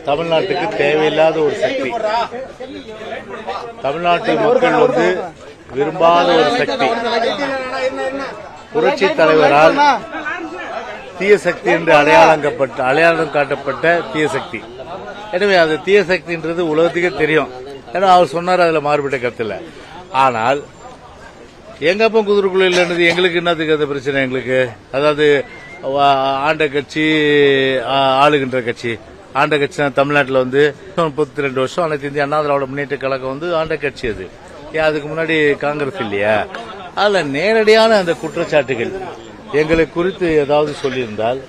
தமிழ்நாட்டுக்கு தேவையில்லாத ஒரு சக்தி. தமிழ்நாட்டு மக்கள் விரும்பாத ஒரு சக்தி. புரட்சி தலைவரால் தீய சக்தி என்று அடையாளம் காட்டப்பட்ட தீய சக்தி. எனவே அது தீய சக்தின்றது உலகத்துக்கே தெரியும். ஏன்னா அவர் சொன்னார், அதுல மாறுபட்ட கருத்து இல்ல. ஆனால் எங்க அப்பா குதிரைக்குள்ள இல்லைன்றது எங்களுக்கு என்னத்துக்கு அந்த பிரச்சனை? எங்களுக்கு அதாவது ஆண்ட கட்சி, ஆளுகின்ற கட்சி, ஆண்ட கட்சி தான் தமிழ்நாட்டில் 32 வருஷம் அனைத்து இந்திய அண்ணா திராவிட முன்னேற்ற கழகம் ஆண்ட கட்சி. அது ஏன் அதுக்கு முன்னாடி காங்கிரஸ் இல்லையா? அதுல நேரடியான அந்த குற்றச்சாட்டுகள் எங்களை குறித்து ஏதாவது சொல்லியிருந்தால்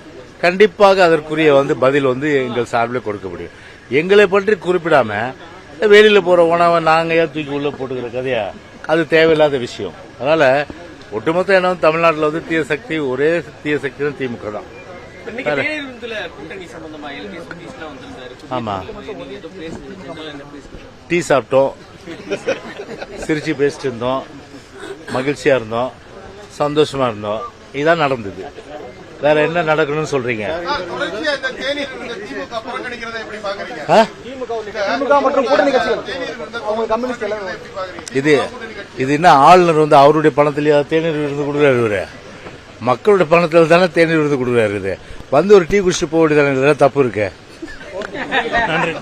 கண்டிப்பாக அதற்குரிய பதில் எங்கள் சார்பில் கொடுக்க முடியும். எங்களை பற்றி குறிப்பிடாம வெளியில போற உணவை நாங்க ஏன் தூக்கி உள்ள போட்டுக்கிற கதையா? அது தேவையில்லாத விஷயம். அதனால ஒட்டுமொத்த என்ன தமிழ்நாட்டில் தீய சக்தி, ஒரே தீய சக்தி தான் திமுக தான். ஆமா, டீ சாப்பிட்டோம், சிரிச்சு பேசிட்டு இருந்தோம், மகிழ்ச்சியா இருந்தோம், சந்தோஷமா இருந்தோம். இதான் நடந்தது. வேற என்ன நடக்கணும்னு சொல்றீங்க? இது என்ன ஆளுநர் அவருடைய பணத்திலேயே தேநீர் விருந்து கொடுக்குறாரு? மக்களுடைய பணத்தில் தானே தேநீர் விருந்து கொடுக்குறாரு. ஒரு டீ குடிச்சிட்டு போக வேண்டியதானே, தப்பு இருக்கு. நன்றி.